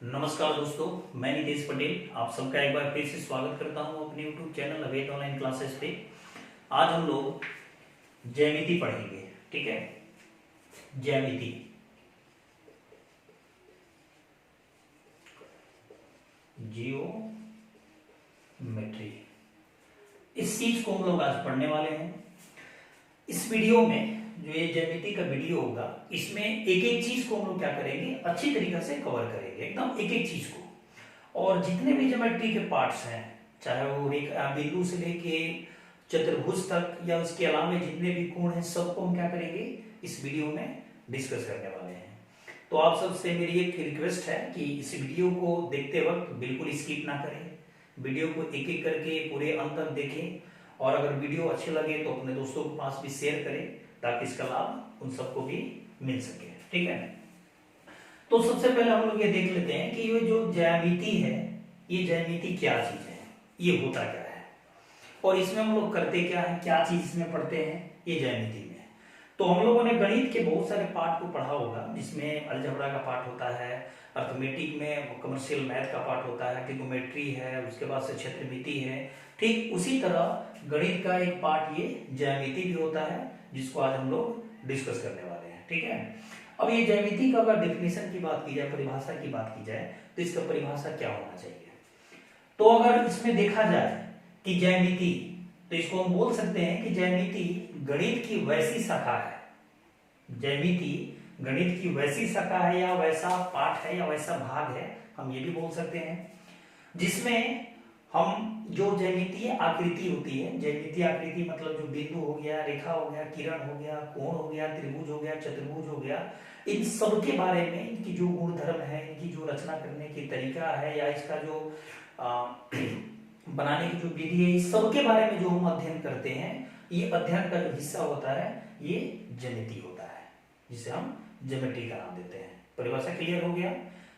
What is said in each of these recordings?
नमस्कार दोस्तों, मैं नितेश पटेल आप सबका एक बार फिर से स्वागत करता हूं अपने YouTube चैनल अवैध ऑनलाइन क्लासेस पे। आज हम लोग ज्यामिति पढ़ेंगे। ठीक है, ज्यामिति जियोमेट्री, इस चीज को हम लोग आज पढ़ने वाले हैं। इस वीडियो में जो ये ज्यामिति का वीडियो होगा, इसमें एक एक चीज को हम लोग क्या करेंगे, अच्छी तरीके से कवर करेंगे, एकदम एक एक चीज को। और जितने भी ज्योमेट्री के पार्ट्स हैं, चाहे वो एक बिंदु से लेके चतुर्भुज तक या उसके अलावा जितने भी कोण हैं, सबको हम क्या करेंगे इस वीडियो में डिस्कस करने वाले हैं। तो आप सबसे मेरी एक रिक्वेस्ट है कि इस वीडियो को देखते वक्त बिल्कुल स्किप ना करें, वीडियो को एक एक करके पूरे अंत तक देखें। और अगर वीडियो अच्छे लगे तो अपने दोस्तों के पास भी शेयर करें, ताकि इसका लाभ उन सबको भी मिल सके। ठीक है, तो सबसे पहले हम लोग ये देख लेते हैं कि ये जो ज्यामिति है, ये ज्यामिति क्या चीज है, ये होता क्या है, और इसमें हम लोग करते क्या है, क्या चीज इसमें पढ़ते हैं ये ज्यामिति में। तो हम लोगों ने गणित के बहुत सारे पार्ट को पढ़ा होगा, जिसमें अलजेब्रा का पार्ट होता है, अर्थमेटिक में कमर्शियल मैथ का पार्ट होता है, ट्रिग्नोमेट्री है, उसके बाद से क्षेत्रमिति है। ठीक उसी तरह गणित का एक पार्ट ये ज्यामिति भी होता है, जिसको आज हम लोग डिस्कस करने वाले हैं। ठीक है, अब ये ज्यामिति का अगर डेफिनेशन की बात की जाए, परिभाषा की बात की जाए, तो इसका परिभाषा क्या होना चाहिए। तो अगर इसमें देखा जाए कि ज्यामिति, तो इसको हम बोल सकते हैं कि ज्यामिति गणित की वैसी शाखा है, ज्यामिति गणित की वैसी शाखा है या वैसा पाठ है या वैसा भाग है, हम ये भी बोल सकते हैं, जिसमें हम जो ज्यामितीय आकृति होती है, ज्यामितीय आकृति मतलब जो बिंदु हो गया, रेखा हो गया, किरण हो गया, कोण हो गया, त्रिभुज हो गया, चतुर्भुज हो गया, इन सब के बारे में, इनकी जो गुणधर्म है, इनकी जो रचना करने की तरीका है, या इसका जो बनाने की जो विधि है, इस सब के बारे में जो हम अध्ययन करते हैं, ये अध्ययन का जो हिस्सा होता है ये ज्यामिति होता है, जिसे हम ज्योमेट्री का नाम देते हैं। परिभाषा क्लियर हो गया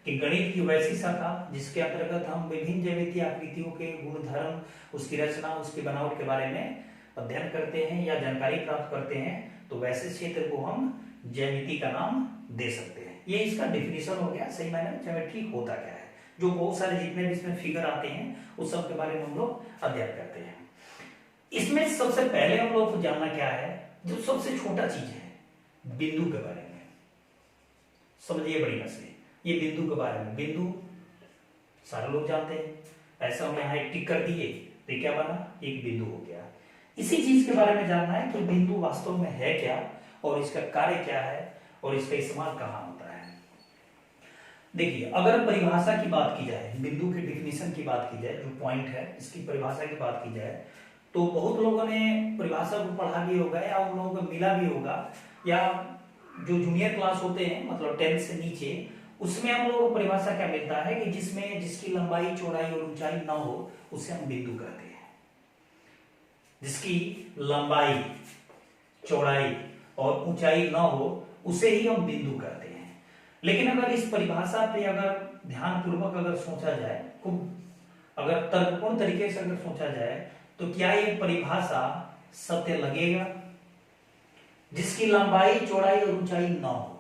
कि गणित की वैसी शाखा जिसके अंतर्गत हम विभिन्न ज्यामितीय आकृतियों के गुणधर्म, उसकी रचना, उसकी बनावट के बारे में अध्ययन करते हैं या जानकारी प्राप्त करते हैं, तो वैसे क्षेत्र को हम ज्यामिति का नाम दे सकते हैं। ये इसका डेफिनेशन हो गया, सही मायने में ज्योमेट्री होता क्या है। जो बहुत सारे जितने भी इसमें फिगर आते हैं, उस सब के बारे में हम लोग अध्ययन करते हैं। इसमें सबसे पहले हम लोग को जानना क्या है, जो सबसे छोटा चीज है, बिंदु के बारे में समझिए बढ़िया से। ये बिंदु के बारे में, बिंदु सारे लोग जानते हैं, ऐसा हम यहाँ एक टिक कर दिए तो क्या बना, एक बिंदु हो गया। इसी चीज के बारे में जानना है कि बिंदु वास्तव में है क्या, और इसका कार्य क्या है, और इसका इस्तेमाल कहाँ होता है। देखिए, अगर परिभाषा की बात की जाए, बिंदु के डिफिनेशन की बात की जाए, जो पॉइंट है इसकी परिभाषा की बात की जाए, तो बहुत लोगों ने परिभाषा को पढ़ा भी होगा या उन लोगों को मिला भी होगा, या जो जूनियर क्लास होते हैं मतलब 10th से नीचे, उसमें हम लोगों को परिभाषा क्या मिलता है कि जिसमें जिसकी लंबाई, चौड़ाई और ऊंचाई ना हो, उसे हम बिंदु कहते हैं। जिसकी लंबाई, चौड़ाई और ऊंचाई ना हो, उसे ही हम बिंदु कहते हैं। लेकिन अगर इस परिभाषा पे अगर ध्यानपूर्वक अगर सोचा जाए, खूब अगर तर्कपूर्ण तरीके से अगर सोचा जाए, तो क्या ये परिभाषा सत्य लगेगा, जिसकी लंबाई, चौड़ाई और ऊंचाई ना हो।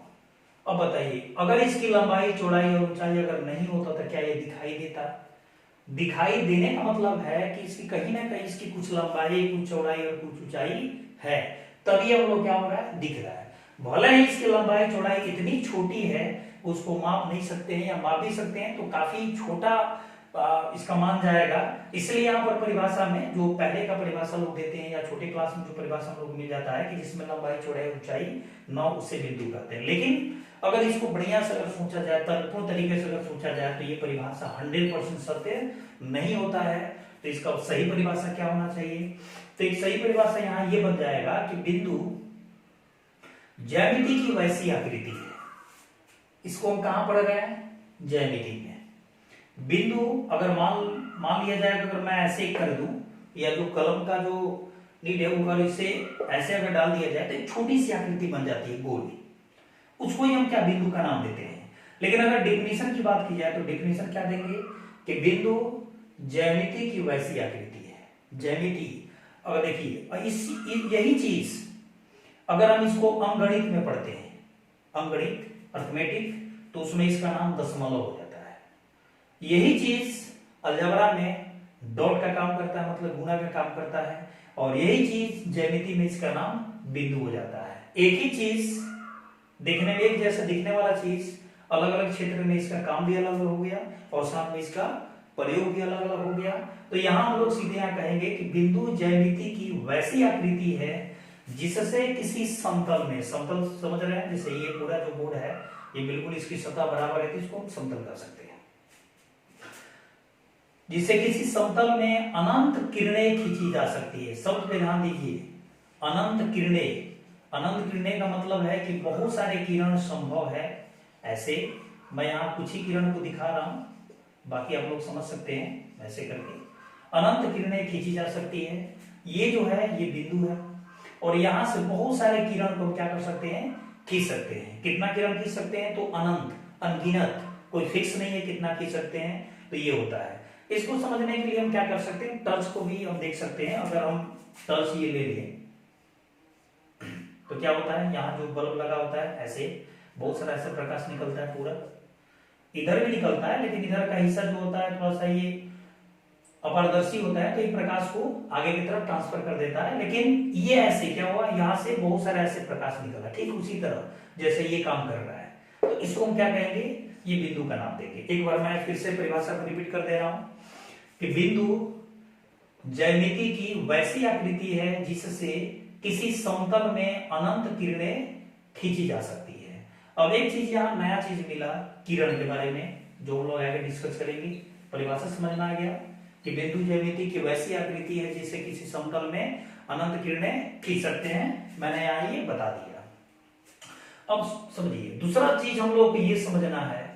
अब बताइए, अगर इसकी लंबाई, चौड़ाई और ऊंचाई अगर नहीं होता तो क्या ये दिखाई देता। दिखाई देने का मतलब है कि इसकी कहीं ना कहीं इसकी कुछ लंबाई, कुछ चौड़ाई और कुछ ऊंचाई है, तभी हम लोग क्या हो रहा है, दिख रहा है। भले ही इसकी लंबाई, चौड़ाई इतनी छोटी है, उसको माप नहीं सकते हैं, या माप भी सकते हैं तो काफी छोटा इसका मान जाएगा। इसलिए यहाँ पर परिभाषा में जो पहले का परिभाषा लोग देते हैं, या छोटे क्लास में जो परिभाषा लोग मिल जाता है कि जिसमें लंबाई, चौड़ाई, ऊंचाई ना, उससे बिंदु कहते हैं। लेकिन अगर इसको बढ़िया से अगर सोचा जाए, तर्कपूर्ण तरीके से अगर सोचा जाए, तो ये परिभाषा 100% सत्य नहीं होता है। तो इसका सही परिभाषा क्या होना चाहिए, तो एक सही परिभाषा यहाँ ये बन जाएगा कि बिंदु ज्यामिति की वैसी आकृति है। इसको हम कहां पढ़ रहे हैं, ज्यामिति में। बिंदु अगर मान लिया जाए, अगर मैं ऐसे ही कर दूं, या जो कलम का जो नीड है वो अगर इसे ऐसे अगर डाल दिया जाए, तो एक छोटी सी आकृति बन जाती है, गोल, उसको ही हम क्या, बिंदु का नाम देते हैं। लेकिन अगर डेफिनेशन की बात की जाए, तो डेफिनेशन क्या देंगे कि बिंदु ज्यामिति की वैसी आकृति है। ज्यामिति, अगर देखिए यही चीज अगर हम इसको अंकगणित में पढ़ते हैं, अंकगणित, अर्थमेटिक, तो उसमें इसका नाम दशमलव हो जाता है। यही चीज अलजबरा में डॉट का काम करता है, मतलब गुणा का काम करता है, और यही चीज ज्यामिति में इसका नाम बिंदु हो जाता है। एक ही चीज दिखने में एक जैसा दिखने वाला चीज अलग अलग क्षेत्र में इसका काम भी अलग अलग हो गया और साथ में इसका प्रयोग भी अलग अलग हो गया। तो यहाँ हम लोग सीधे यहाँ कहेंगे कि बिंदु ज्यामिति की वैसी आकृति है जिससे किसी समतल में, समतल समझ रहे हैं, जैसे ये पूरा जो बोर्ड है ये बिल्कुल इसकी सतह बराबर है तो इसको हम समतल कर सकते हैं। जिससे किसी समतल में अनंत किरणें खींची जा सकती है। शब्द पे ध्यान दीजिए, अनंत किरणें। अनंत किरणें का मतलब है कि बहुत सारे किरण संभव है। ऐसे मैं यहाँ कुछ ही किरण को दिखा रहा हूं, बाकी आप लोग समझ सकते हैं ऐसे करके। अनंत किरणें खींची जा सकती है। ये जो है ये बिंदु है और यहां से बहुत सारे किरण को क्या कर सकते हैं, खींच सकते हैं। कितना किरण खींच सकते हैं, तो अनंत, अनगिनत, कोई फिक्स नहीं है कितना खींच सकते हैं। तो ये होता है। इसको समझने के लिए हम क्या कर सकते हैं, टर्च को भी हम देख सकते हैं। अगर हम टर्च ये ले लें तो क्या होता है, यहाँ जो बल्ब लगा होता है ऐसे बहुत सारा ऐसा प्रकाश निकलता है, पूरा इधर भी निकलता है, लेकिन इधर का हिस्सा जो होता है थोड़ा सा ये अपारदर्शी होता है, तो ये प्रकाश को आगे की तरफ ट्रांसफर कर देता है। लेकिन ये ऐसे क्या हुआ, यहाँ से बहुत सारा ऐसे प्रकाश निकला, ठीक उसी तरह जैसे ये काम कर रहा है। तो इसको हम क्या कहेंगे, ये बिंदु का नाम देंगे। एक बार मैं फिर से परिभाषा को रिपीट कर दे रहा हूं कि बिंदु ज्यामिति की वैसी आकृति है जिससे किसी समतल में अनंत किरणें खींची जा सकती है। अब एक चीज यहाँ नया चीज मिला किरण के बारे में, जो हम लोग आगे डिस्कस करेंगे। परिभाषा समझ में आ गया कि बिंदु ज्यामिति की वैसी आकृति है जिससे किसी समतल में अनंत किरणें खींच सकते हैं। मैंने यहाँ ये बता दिया। अब समझिए दूसरा चीज हम लोग को ये समझना है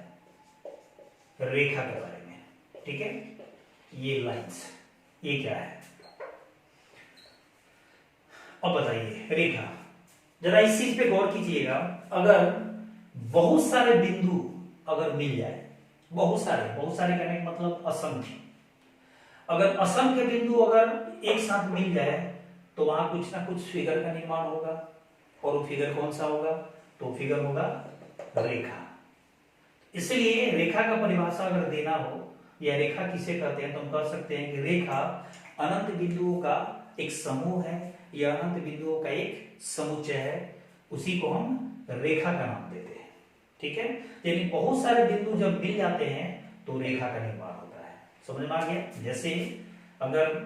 रेखा के बारे में, ठीक है। ये लाइंस, ये क्या है, अब बताइए रेखा। जरा इस चीज पे गौर कीजिएगा। अगर बहुत सारे बिंदु अगर मिल जाए, बहुत सारे करने का मतलब असंख्य, अगर असंख्य बिंदु अगर एक साथ मिल जाए तो वहां कुछ ना कुछ फिगर का निर्माण होगा। और वो फिगर कौन सा होगा, तो फिगर होगा रेखा। इसलिए रेखा का परिभाषा अगर देना हो या रेखा किसे कहते हैं तो हम कह सकते हैं कि रेखा अनंत बिंदुओं का एक समूह है या अनंत बिंदुओं का एक समुच्चय है, उसी को हम रेखा का नाम देते हैं, ठीक है। यानी बहुत सारे बिंदु जब मिल जाते हैं तो रेखा का निर्माण होता है। समझ में आ गया। जैसे अगर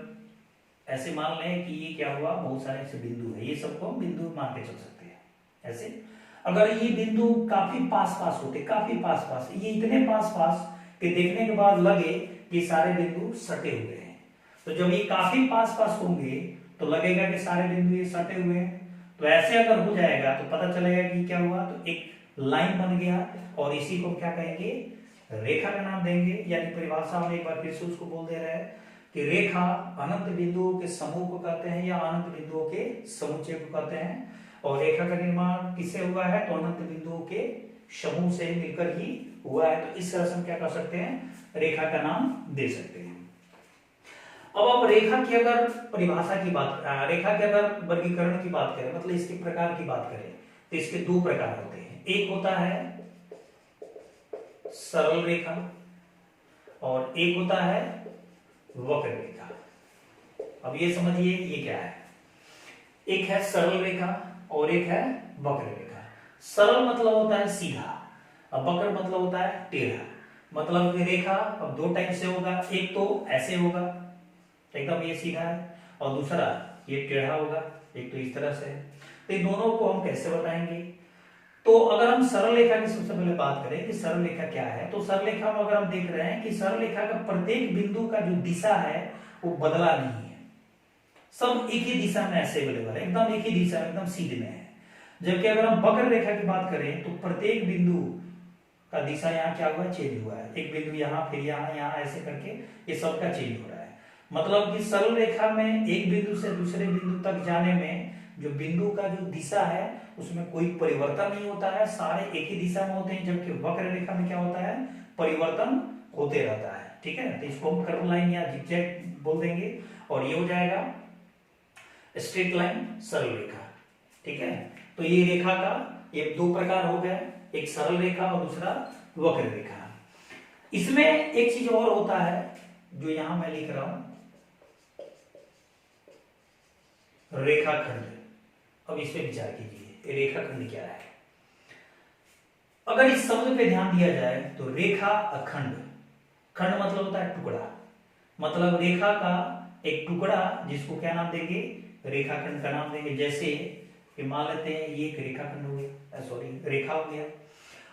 ऐसे मान लें कि ये क्या हुआ, बहुत सारे ऐसे बिंदु है, ये सबको हम बिंदु मान के चल सकते हैं। ऐसे अगर ये बिंदु काफी पास होते, काफी पास, ये इतने पास कि देखने के बाद लगे कि सारे बिंदु सटे हुए हैं, तो जब ये काफी पास होंगे तो लगेगा कि सारे बिंदु ये सटे हुए हैं। तो ऐसे अगर हो जाएगा तो पता चलेगा कि क्या हुआ, तो एक लाइन बन गया और इसी को क्या कहेंगे, रेखा का नाम देंगे। यानी परिभाषा हम एक बार फिर से उसको बोल दे रहे हैं कि रेखा अनंत बिंदुओं के समूह को कहते हैं या अनंत बिंदुओं के समुच्चय को कहते हैं। और रेखा का निर्माण किससे हुआ है, तो अनंत बिंदुओं के समूह से मिलकर ही हुआ है। तो इस तरह से हम क्या कर सकते हैं, रेखा का नाम दे सकते हैं। अब रेखा की अगर परिभाषा की बात, रेखा के अगर वर्गीकरण की बात करें, मतलब इसके प्रकार की बात करें, तो इसके दो प्रकार होते हैं। एक होता है सरल रेखा और एक होता है वक्र रेखा। अब ये समझिए ये क्या है, एक है सरल रेखा और एक है वक्र रेखा। सरल मतलब होता है सीधा, अब वक्र मतलब होता है टेढ़ा। मतलब कि रेखा अब दो टाइप से होगा, एक तो ऐसे होगा एकदम ये सीधा है, और दूसरा ये टेढ़ा होगा, एक तो इस तरह से। तो इन दोनों को हम कैसे बताएंगे, तो अगर हम सरल रेखा की सबसे पहले बात करें कि सरल रेखा क्या है, तो सरल रेखा में अगर हम देख रहे हैं कि सरल रेखा का प्रत्येक बिंदु का जो दिशा है वो बदला नहीं है, सब एक ही दिशा में ऐसे अवेलेबल है, एकदम एक ही दिशा में, एकदम सीधे में है। जबकि अगर हम वक्र रेखा की बात करें तो प्रत्येक बिंदु का दिशा यहाँ क्या हुआ, चेंज हुआ है। एक बिंदु यहाँ, फिर यहाँ ऐसे करके ये सबका चेंज हो रहा है। मतलब कि सरल रेखा में एक बिंदु से दूसरे बिंदु तक जाने में जो बिंदु का जो दिशा है उसमें कोई परिवर्तन नहीं होता है, सारे एक ही दिशा में होते हैं। जबकि वक्र रेखा में क्या होता है, परिवर्तन होते रहता है, ठीक है। तो इसको हम कर्व लाइन या जिगजैग बोल देंगे और ये हो जाएगा स्ट्रेट लाइन सरल रेखा, ठीक है। तो ये रेखा का ये दो प्रकार हो गए, एक सरल रेखा और दूसरा वक्र रेखा। इसमें एक चीज और होता है जो यहां मैं लिख रहा हूं, रेखाखंड। अब इस पे विचार कीजिए, रेखाखंड क्या है। अगर इस शब्द पे ध्यान दिया जाए तो रेखा अखंड, खंड मतलब होता है टुकड़ा, मतलब रेखा का एक टुकड़ा जिसको क्या नाम देंगे, रेखाखंड का नाम देंगे। जैसे ये मान लेते हैं ये एक रेखाखंड हो गया, सॉरी रेखा हो गया,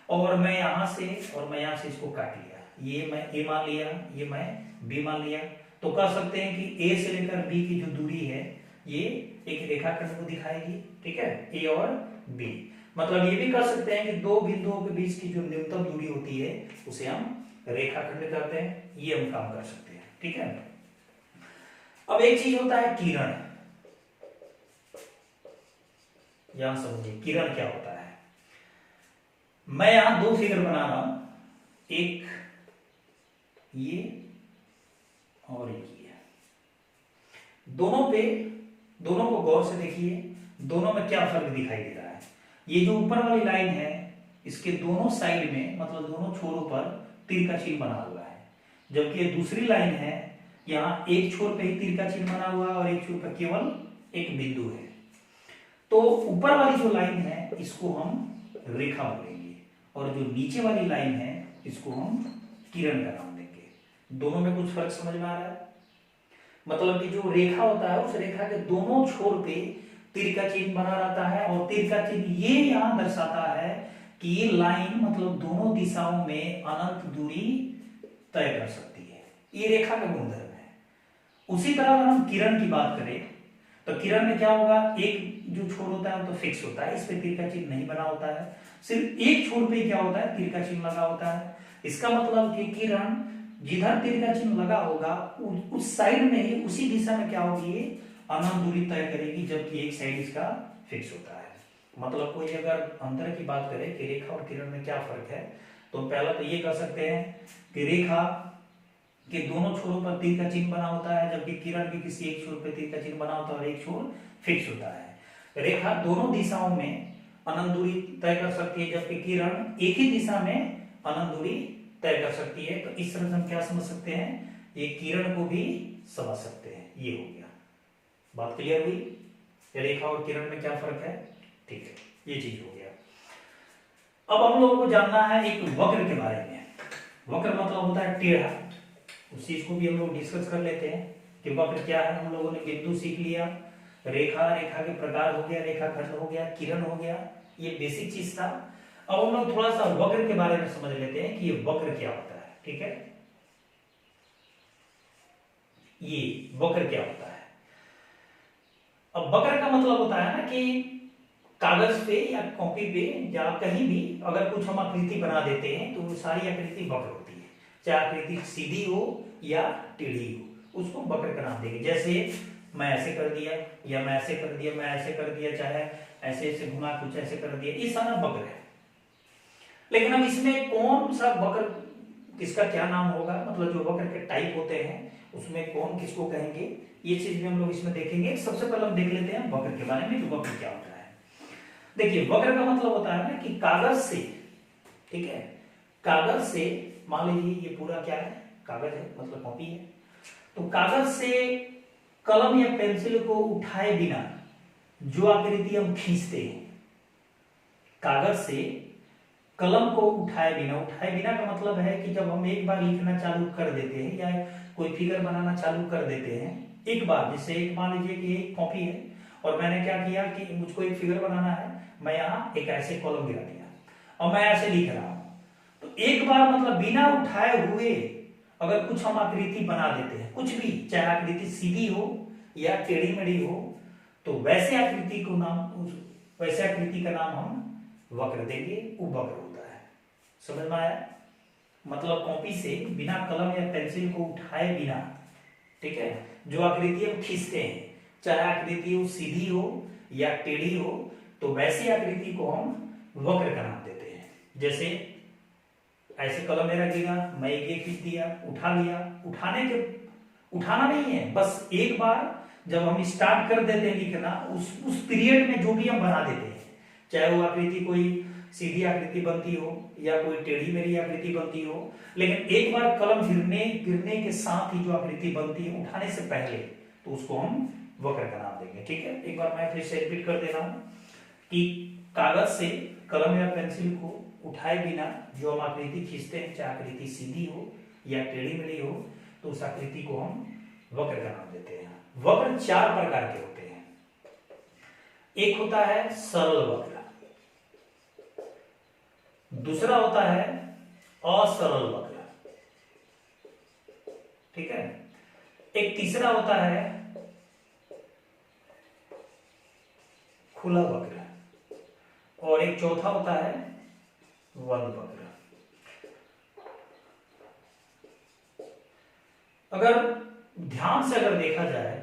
और मैं यहां से और मैं यहां से इसको काट लिया, ये मैं ए मान लिया, ये मैं बी मान लिया, तो कह सकते हैं कि ए से लेकर बी की जो दूरी है ये एक रेखाखंड को दिखाएगी, ठीक है, ए और बी। मतलब ये भी कह सकते हैं कि दो बिंदुओं के बीच की जो न्यूनतम दूरी होती है उसे हम रेखाखंड कहते हैं, ये हम काम कर सकते हैं, ठीक है। अब एक चीज होता है किरण, यहां समझिए किरण क्या होता है। मैं यहां दो फिगर बना रहा हूं, एक ये और एक ये, दोनों को गौर से देखिए, दोनों में क्या फर्क दिखाई दे रहा है। ये जो ऊपर वाली लाइन है इसके दोनों साइड में, मतलब दोनों छोरों पर तीर का चिन्ह बना हुआ है, जबकि ये दूसरी लाइन है यहाँ एक छोर पे ही तीर का चिन्ह बना हुआ है और एक छोर पर केवल एक बिंदु है। तो ऊपर वाली जो लाइन है इसको हम रेखा बोलेंगे और जो नीचे वाली लाइन है इसको हम किरण का नाम देंगे। दोनों में कुछ फर्क समझ में आ रहा है। मतलब कि जो रेखा होता है उस रेखा के दोनों छोर पे तीर का चिन्ह बना रहता है और तीर का चिन्ह ये यहां दर्शाता है कि ये लाइन मतलब दोनों दिशाओं में अनंत दूरी तय कर सकती है, ये रेखा का गुणधर्म है। उसी तरह अगर हम किरण की बात करें तो किरण में क्या होगा, एक जो छोर होता है तो फिक्स होता है, इस पे तीर का चिन्ह नहीं बना होता है, सिर्फ एक छोर पे क्या होता है तीर का चिन्ह लगा होता है। इसका मतलब कि किरण जिधर तीर का चिन्ह लगा होगा उस साइड में ही, उसी दिशा में क्या होगी, अनंत दूरी तय करेगी, जबकि एक साइड इसका फिक्स होता है। मतलब कोई अगर अंतर की बात करें कि रेखा और किरण में क्या फर्क है, तो पहला तो ये कह सकते हैं कि रेखा के दोनों छोरों पर तीर का चिन्ह बना होता है, जबकि किरण के किसी एक छोर पर तीर का चिन्ह बना होता है और एक छोर फिक्स होता है। रेखा दोनों दिशाओं में अनंत दूरी तय कर सकती है, जबकि किरण एक ही दिशा में अनंत दूरी तय कर सकती है। तो इस तरह से हम क्या समझ सकते हैं, ये किरण को भी समझ सकते हैं। ये हो गया, बात क्लियर हुई, रेखा और किरण में क्या फर्क है, ठीक है, ये चीज हो गया। अब हम लोगों को जानना है एक वक्र के बारे में। वक्र मतलब होता है टेढ़ा, उस चीज को भी हम लोग डिस्कस कर लेते हैं कि वक्र क्या है। हम लोगों ने बिंदु सीख लिया, रेखा, रेखा के प्रकार हो गया, रेखाखंड हो गया, किरण हो गया, ये बेसिक चीज था। अब हम लोग थोड़ा सा वक्र के बारे में समझ लेते हैं कि ये वक्र क्या होता है, ठीक है। ये वक्र क्या होता है। अब वक्र का मतलब होता है ना कि कागज पे या कॉपी पे या कहीं भी अगर कुछ हम आकृति बना देते हैं तो वो सारी आकृति वक्र होती है, चाहे आकृति सीधी हो या टेढ़ी हो, उसको वक्र का नाम देंगे। जैसे मैं ऐसे कर दिया या मैं ऐसे कर दिया, मैं ऐसे कर दिया, चाहे ऐसे ऐसे घुमा, कुछ ऐसे कर दिया, ये सारा वक्र है। लेकिन अब इसमें कौन सा वक्र किसका क्या नाम होगा, मतलब जो वक्र के टाइप होते हैं उसमें कौन किसको कहेंगे, ये चीज भी हम लोग इसमें देखेंगे। सबसे पहले हम देख लेते हैं वक्र के बारे में कि वक्र क्या होता है। देखिए वक्र का मतलब होता है ना कि कागज से, ठीक है, कागज से मान लीजिए ये पूरा क्या है, कागज है, मतलब कॉपी है, तो कागज से कलम या पेंसिल को उठाए बिना जो आकृति हम खींचते हैं, कागज से कलम को उठाए बिना का मतलब है कि जब हम एक बार लिखना चालू कर देते हैं या कोई फिगर बनाना चालू कर देते हैं एक बार, जैसे एक मान लीजिए कि एक कॉपी है और मैंने क्या किया कि मुझको एक फिगर बनाना है, मैं यहाँ एक ऐसे कॉलम गिरा दिया और मैं ऐसे लिख रहा हूं, तो एक बार मतलब बिना उठाए हुए अगर कुछ हम आकृति बना देते हैं, कुछ भी, चाहे आकृति सीधी हो या टेढ़ी मेढ़ी हो, तो वैसे आकृति का नाम हम वक्र देंगे, वो वक्र होता है। समझ में आया। मतलब कॉपी से बिना कलम या पेंसिल को उठाए बिना, ठीक है, जो आकृति हम खींचते हैं, चाहे आकृति वो सीधी हो या टेढ़ी हो, तो वैसी आकृति को हम वक्र का नाम देते हैं। जैसे ऐसे कलम मेरा गिरा, मैं ये खींच दिया, उठा लिया, उठाना नहीं है, बस एक बार जब हम स्टार्ट कर देते हैं लिखना, उस पीरियड में जो भी हम बना देते हैं, चाहे वो आकृति कोई सीधी आकृति बनती हो या कोई टेढ़ी मेढ़ी आकृति बनती हो, लेकिन एक बार कलम गिरने के साथ ही जो आकृति बनती है उठाने से पहले, तो उसको हम वक्र का नाम देंगे। ठीक है, एक बार मैं फिर से रिपीट कर दे रहा हूं कि कागज से कलम या पेंसिल को उठाए बिना जो हम आकृति खींचते हैं, चाहे आकृति सीधी हो या टेढ़ी मेढ़ी हो, तो उस आकृति को हम वक्र का नाम देते हैं। वक्र 4 प्रकार के होते हैं। एक होता है सरल वक्र, दूसरा होता है असरल वक्र, ठीक है, एक तीसरा होता है खुला वक्र, और एक चौथा होता है बंद वक्र। अगर ध्यान से अगर देखा जाए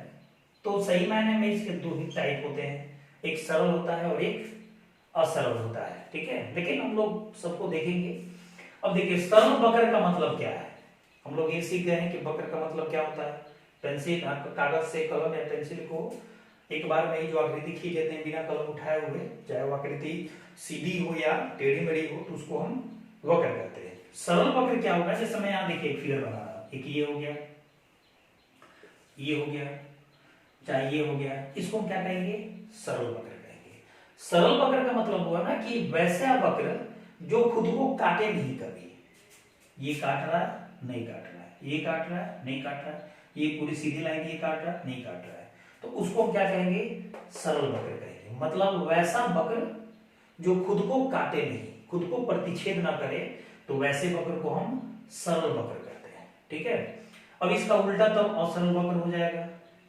तो सही मायने में इसके 2 ही टाइप होते हैं, एक सरल होता है और एक असरल होता है। ठीक है, लेकिन हम लोग सबको देखेंगे। अब देखिए सरल वक्र का मतलब क्या है, हम लोग ये सीख गए हैं कि वक्र का मतलब क्या होता है। पेंसिल कागज से कलम या पेंसिल को एक बार में ही जो आकृति खींच लेते हैं बिना कलम उठाए हुए, चाहे वो आकृति सीधी हो या टेढ़ी मेढ़ी हो, तो उसको हम वक्र कहते हैं। सरल वक्र क्या होगा, जैसे मैं यहाँ देखिए एक फिगर बना रहा हूं, एक ये हो गया, ये हो गया, चाहे ये हो गया, इसको हम क्या कहेंगे, सरल वक्र कहेंगे। सरल वक्र का मतलब हुआ ना कि वैसा वक्र जो खुद को काटे नहीं कभी, ये काट रहा है नहीं काट रहा है, ये काट रहा है नहीं काट रहा है, ये पूरी सीधी लाइन ये काट रहा है नहीं काट रहा है, तो उसको हम क्या कहेंगे, सरल वक्र कहेंगे। मतलब वैसा वक्र जो खुद को काटे नहीं, खुद को प्रतिच्छेद ना करे, तो वैसे वक्र को हम सरल वक्र कहते हैं। ठीक है, अब इसका उल्टा तब असरल वक्र हो जाएगा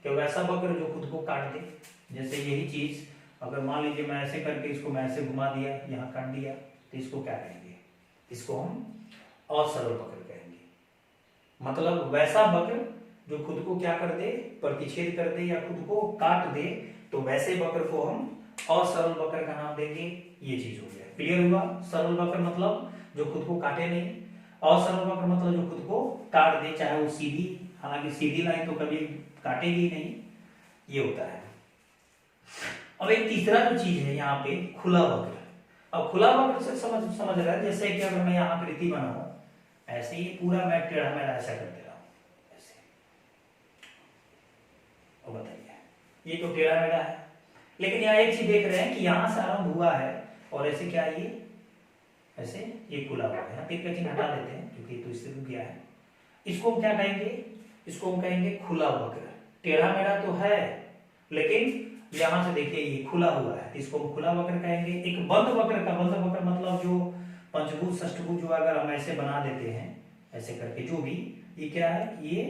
कि वैसा वक्र जो खुद को काट दे। जैसे यही चीज अगर मान लीजिए मैं ऐसे करके इसको मैं ऐसे घुमा दिया, यहाँ काट दिया, तो इसको क्या कहेंगे, इसको हम असरल वक्र कहेंगे। मतलब वैसा वक्र जो खुद को क्या कर दे, प्रतिच्छेद कर दे या खुद को काट दे, तो वैसे वक्र को हम असरल वक्र का नाम देंगे। ये चीज हो गया, क्लियर हुआ। सरल वक्र मतलब जो खुद को काटे नहीं, असरल वक्र मतलब जो खुद को काट दे, चाहे वो सीधी, हालांकि सीधी लाइन तो कभी काटेगी नहीं, ये होता है। अब एक तीसरा जो चीज है यहाँ पे खुला वक्र। अब खुला वक्र से समझ रहा है, जैसे कि अगर मैं यहाँ आकृति बनाऊं ऐसे ही पूरा मैं टेढ़ा मेढ़ा ऐसा कर दे रहा हूं ऐसे, और बताइए ये तो टेढ़ा मेढ़ा है, लेकिन यहाँ एक चीज देख रहे हैं कि यहाँ से आरंभ हुआ है और ऐसे क्या है, ये ऐसे ये खुला हुआ है। तीर का चिन्ह हटा देते हैं क्योंकि तो इससे रुक गया है। इसको हम क्या कहेंगे, इसको हम कहेंगे खुला वक्र। टेढ़ा मेढ़ा तो है लेकिन यहां से देखिए ये खुला हुआ है, इसको हम खुला वक्र कहेंगे। एक बंद वक्र का, बंद वक्र मतलब जो पंचभुज षष्ठभुज जो अगर हम ऐसे बना देते हैं ऐसे करके, जो भी ये क्या है, ये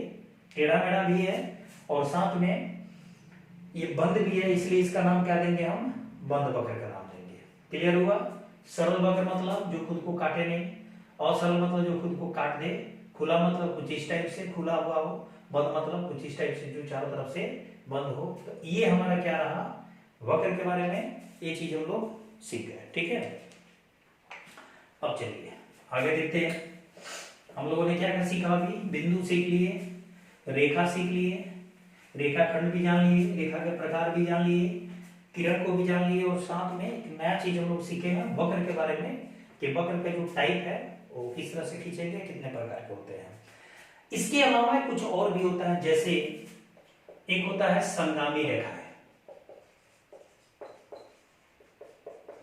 टेढ़ा मेढ़ा भी है और साथ में ये बंद भी है, इसलिए इसका नाम क्या देंगे, हम बंद वक्र का नाम देंगे। क्लियर हुआ। सरल वक्र मतलब जो खुद को काटे नहीं, असरल मतलब जो खुद को काट दे, खुला मतलब कुछ इस टाइप से खुला हुआ हो, बंद मतलब कुछ इस टाइप से जो चारों तरफ से बंद हो। तो ये हमारा क्या रहा वक्र के बारे में, ये चीज हम लोग सीख गए। ठीक है, अब चलिए आगे देखते हैं। हम लोगों ने क्या क्या सीखा अभी, बिंदु सीख लिए, रेखा सीख लिए, रेखाखंड भी जान लिए, रेखा के प्रकार भी जान लिए, किरण को भी जान लिए, और साथ में एक नया चीज हम लोग सीखे हैं वक्र के बारे में कि वक्र का जो टाइप है वो किस तरह से खींचेंगे, कितने प्रकार के होते हैं। इसके अलावा कुछ और भी होता है, जैसे एक होता है संगामी रेखाएं,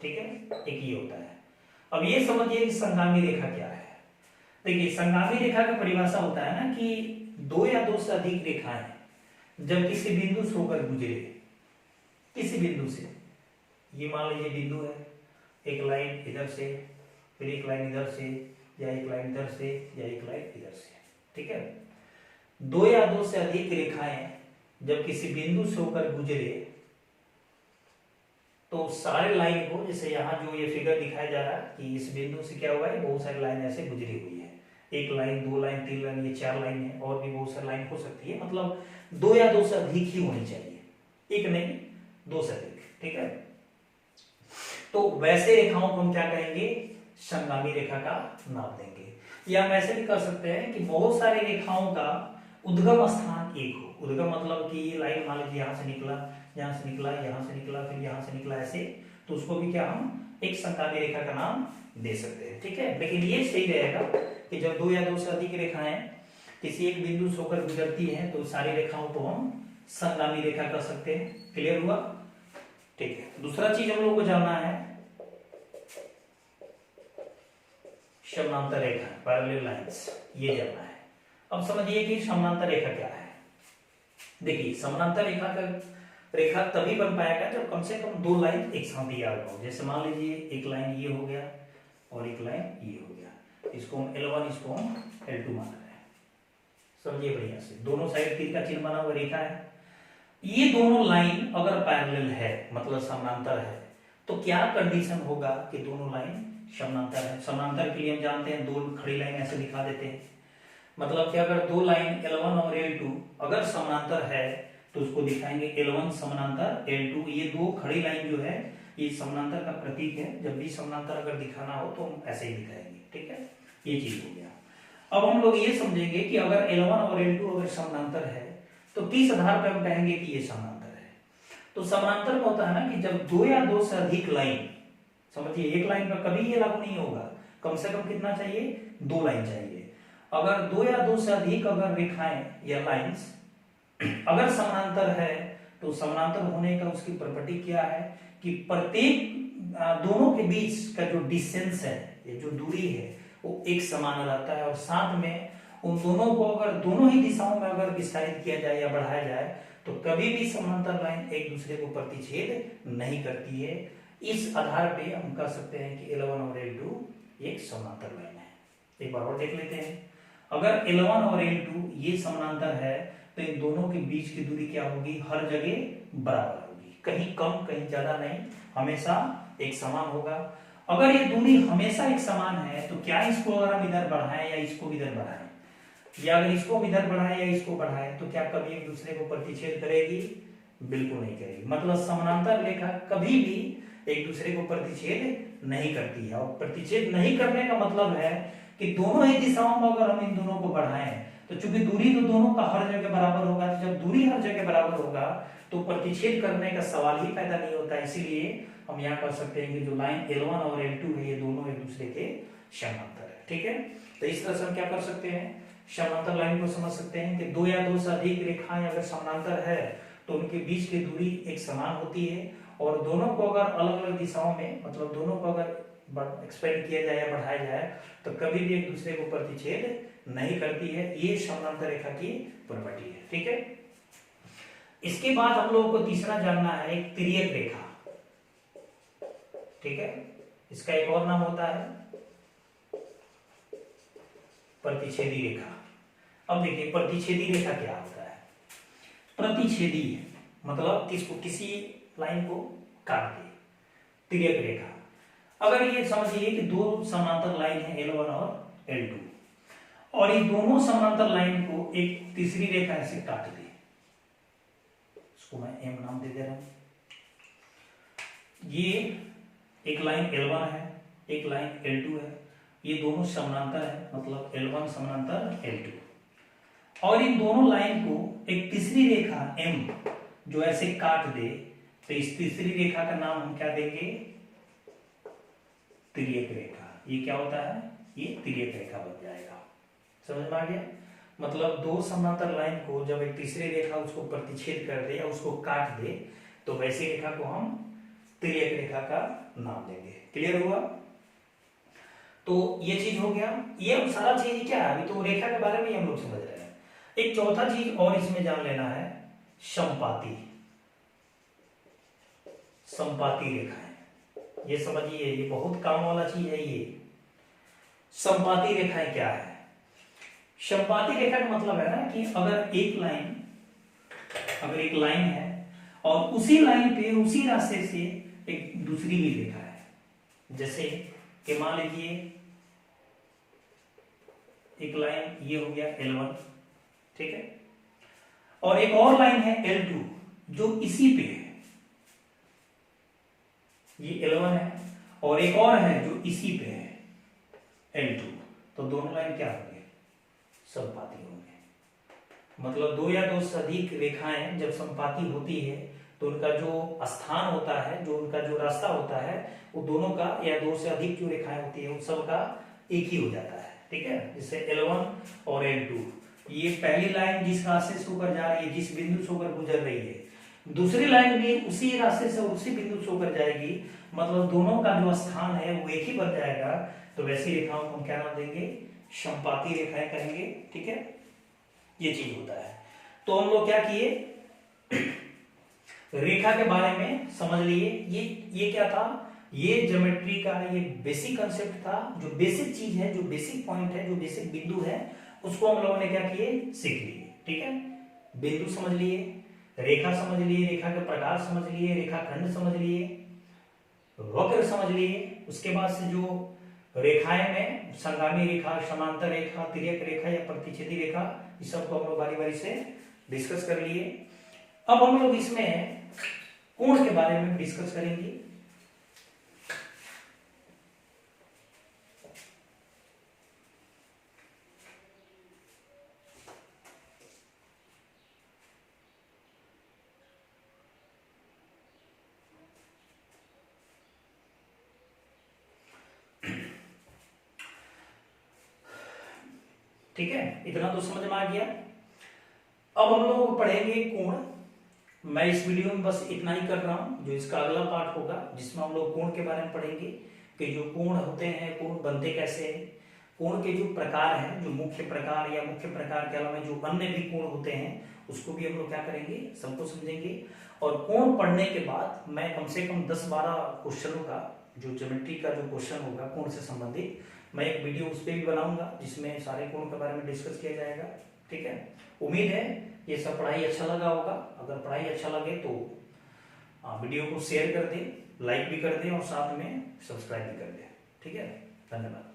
ठीक है, एक ये होता है। अब ये समझिए कि संगामी रेखा क्या है। देखिए संगामी रेखा का परिभाषा होता है ना कि 2 या 2 से अधिक रेखाएं जब किसी बिंदु से होकर गुजरे, किसी बिंदु से, ये मान लीजिए बिंदु है, एक लाइन इधर से, फिर एक लाइन इधर से, या एक लाइन इधर से, या एक लाइन इधर से, ठीक है। 2 या 2 से अधिक रेखाएं जब किसी बिंदु से होकर गुजरे तो सारे लाइन को, जैसे यहाँ जो ये फिगर दिखाया जा रहा है कि इस बिंदु से क्या हुआ है, बहुत सारी लाइन ऐसे गुजरी हुई है, एक लाइन, 2 लाइन, 3 लाइन, ये 4 लाइन है, और भी बहुत सारी लाइन हो सकती है। मतलब 2 या 2 से अधिक ही होनी चाहिए, एक नहीं 2 से अधिक, ठीक है। तो वैसे रेखाओं को हम क्या कहेंगे, संगामी रेखा का नाम देंगे। या हम ऐसे भी कर सकते हैं कि बहुत सारी रेखाओं का उद्गम स्थान एक हो। उद्गम मतलब कि ये लाइन मान लीजिए यहाँ से निकला, यहाँ से निकला, यहाँ से निकला, फिर यहाँ से निकला, ऐसे, तो उसको भी क्या हम एक समकामी रेखा का नाम दे सकते हैं। ठीक है, लेकिन ये सही रहेगा कि जब दो या दो से अधिक रेखाएं किसी एक बिंदु से होकर गुजरती हैं तो सारी रेखाओं को हम समगामी रेखा कह सकते हैं। क्लियर हुआ? ठीक है, दूसरा चीज हम लोग को जानना है समांतर रेखा, पैरेलल लाइंस, ये जानना है। अब समझिए कि समांतर रेखा क्या है। देखिए, समांतर रेखा तभी बन पाएगा जब कम से कम दो लाइन एक साथ दिया हो। जैसे मान लीजिए एक लाइन ये हो गया और एक लाइन ये हो गया, इसको हम L1, इसको हम L2 मान रहे हैं। समझिए बढ़िया से, दोनों साइड तीर का चिन्ह बना हुआ रेखा है। ये दोनों लाइन अगर पैरेलल है, मतलब समांतर है, तो क्या कंडीशन होगा कि दोनों लाइन समांतर है। समांतर के लिए हम जानते हैं दो खड़ी लाइन ऐसे दिखा देते हैं, मतलब कि अगर दो लाइन L1 और L2 अगर समांतर है तो उसको दिखाएंगे L1 समानांतर L2। ये दो खड़ी लाइन जो है ये समानांतर का प्रतीक है। जब भी समानांतर अगर दिखाना हो तो हम ऐसे ही दिखाएंगे। ठीक है, ये चीज हो गया। अब हम लोग ये समझेंगे कि अगर L1 और L2 अगर समानांतर है तो किस आधार पर हम कहेंगे कि ये समानांतर है। तो समानांतर में होता है ना कि जब दो या दो से अधिक लाइन, समझिए एक लाइन पर कभी ये लागू नहीं होगा, कम से कम कितना चाहिए, दो लाइन चाहिए। अगर दो या दो से अधिक अगर रेखाएं या लाइंस अगर समानांतर है तो समानांतर होने का उसकी प्रॉपर्टी क्या है कि प्रत्येक दोनों के बीच का जो डिस्टेंस है, ये जो दूरी है वो एक समान रहता है। और साथ में उन दोनों को अगर दोनों ही दिशाओं में अगर विस्तारित किया जाए या बढ़ाया जाए तो कभी भी समांतर लाइन एक दूसरे को प्रतिच्छेद नहीं करती है। इस आधार पे हम कह सकते हैं कि L1 और L2 एक समांतर लाइन है। एक बार और देख लेते हैं, अगर L1 और L2 ये समानांतर है तो इन दोनों के बीच की दूरी क्या होगी, हर जगह बराबर होगी, कहीं कम कहीं ज्यादा नहीं, हमेशा एक समान होगा। अगर ये दूरी हमेशा एक समान है तो क्या इसको अगर हम इधर बढ़ाएं या इसको इधर बढ़ाएं, या अगर इसको इधर बढ़ाएं या इसको बढ़ाएं तो क्या कभी एक दूसरे को प्रतिच्छेद करेगी? बिल्कुल नहीं करेगी। मतलब समानांतर रेखा कभी भी एक दूसरे को प्रतिच्छेद नहीं करती है। और प्रतिच्छेद नहीं करने का मतलब है कि दोनों ही दिशाओं में अगर हम इन दोनों को बढ़ाएं तो चूंकि दूरी तो दोनों का हर जगह बराबर होगा, तो जब दूरी हर जगह बराबर होगा तो प्रतिच्छेद करने का सवाल ही पैदा नहीं होता। इसीलिए हम यहाँ कर सकते हैं कि जो लाइन L1 और L2 है ये दोनों एक दूसरे के समांतर है। ठीक है, तो इस तरह से हम क्या कर सकते हैं, समांतर लाइन को समझ सकते हैं कि दो या दो से अधिक रेखाएं अगर समांतर है तो उनके बीच की दूरी एक समान होती है। और दोनों को अगर अलग अलग दिशाओं में, मतलब दोनों को अगर एक्सपेंड किया जाए या बढ़ाया जाए तो कभी भी एक दूसरे को प्रतिच्छेद नहीं करती है। ये समांतर रेखा की प्रॉपर्टी है। ठीक है, इसके बाद हम लोगों को तीसरा जानना है एक तिर्यक रेखा। ठीक है, इसका एक और नाम होता है प्रतिच्छेदी रेखा। अब देखिए प्रतिच्छेदी रेखा क्या होता है। प्रतिच्छेदी मतलब किसी लाइन को काट दे, तिर्यक रेखा। अगर ये समझिए कि दो समांतर लाइन है L1 और L2 और ये दोनों समांतर लाइन को एक तीसरी रेखा से काट दे, इसको मैं M नाम दे दे रहा हूं। ये एक लाइन L1 है, एक लाइन L2 है, ये दोनों समानांतर है, मतलब L1 समानांतर L2। और इन दोनों लाइन को एक तीसरी रेखा M जो ऐसे काट दे तो इस तीसरी रेखा का नाम हम क्या देंगे, तिर्यक रेखा। ये क्या होता है, ये तिर्यक रेखा बन जाएगा। समझ में आ गया? मतलब दो समांतर लाइन को जब एक तीसरी रेखा उसको प्रतिच्छेद कर दे या उसको काट दे तो वैसी रेखा को हम तिर्यक रेखा का नाम देंगे। क्लियर हुआ? तो ये चीज हो गया। ये अब सारा चीज क्या है, अभी तो रेखा के बारे में हम लोग समझ रहे हैं। एक चौथा चीज और इसमें जान लेना है, समपाती। समपाती रेखाएं, ये समझिए, ये बहुत काम वाला चीज है। ये समपाती रेखाएं क्या है? समपाती रेखा का मतलब है ना कि अगर एक लाइन है और उसी लाइन पे उसी रास्ते से एक दूसरी भी रेखा है, जैसे कि मान लीजिए एक लाइन ये हो गया L1, ठीक है, और एक और लाइन है L2 जो इसी पे है। ये L1 है और एक और है जो इसी पे है L2, तो दोनों लाइन क्या होंगे, समपाती होंगे। मतलब दो या दो से अधिक रेखाएं जब समपाती होती है तो उनका जो स्थान होता है, जो उनका जो रास्ता होता है, वो दोनों का या दो से अधिक जो रेखाएं होती है उन सब का एक ही हो जाता है। ठीक है, जैसे L1 और L2, ये पहली लाइन जिस रास्ते से होकर जा रही है, जिस बिंदु से होकर गुजर रही है, दूसरी लाइन भी उसी रास्ते से उसी बिंदु से होकर जाएगी, मतलब दोनों का जो स्थान है वो एक ही बन जाएगा। तो वैसी रेखाओं को हम क्या नाम देंगे? समपाती रेखाएं कहेंगे। ठीक है, ये चीज होता है। तो हम लोग क्या किए, रेखा के बारे में समझ लिए। ये क्या था? ये ज्योमेट्री का ये बेसिक कंसेप्ट था, जो बेसिक चीज है, जो बेसिक पॉइंट है, जो बेसिक बिंदु है, उसको हम लोगों ने क्या किए? सीख लिए। ठीक है, बिंदु समझ लिए, रेखा समझ लिए, रेखा के प्रकार समझ लिए, रेखाखंड समझ लिए, वक्र समझ लिए। उसके बाद से जो रेखाएं में संगामी रेखा, समांतर रेखा, तिर्यक रेखा या प्रतिच्छेदी रेखा, इस सबको हम लोग बारी बारी से डिस्कस कर लिए। अब हम लोग इसमें कोण के बारे में डिस्कस करेंगे। ठीक है, इतना तो समझ में आ गया। अब हम लोग पढ़ेंगे कोण। मैं इस वीडियो में बस इतना ही कर रहा हूं। जो इसका अगला पार्ट होगा जिसमें हम लोग कोण के बारे में पढ़ेंगे कि जो कोण होते हैं, कोण बनते कैसे हैं, कोण के जो प्रकार हैं, जो मुख्य प्रकार या मुख्य प्रकार के अलावा जो अन्य भी कोण होते हैं, उसको भी हम लोग क्या करेंगे? सबको समझेंगे। और कोण पढ़ने के बाद मैं कम से कम 10-12 क्वेश्चनों का, जो ज्योमेट्री का जो क्वेश्चन होगा कोण से संबंधित, मैं एक वीडियो उस पर भी बनाऊंगा जिसमें सारे कोण के बारे में डिस्कस किया जाएगा। ठीक है, उम्मीद है ये सब पढ़ाई अच्छा लगा होगा। अगर पढ़ाई अच्छा लगे तो वीडियो को शेयर कर दें, लाइक भी कर दें और साथ में सब्सक्राइब भी कर दें। ठीक है, धन्यवाद।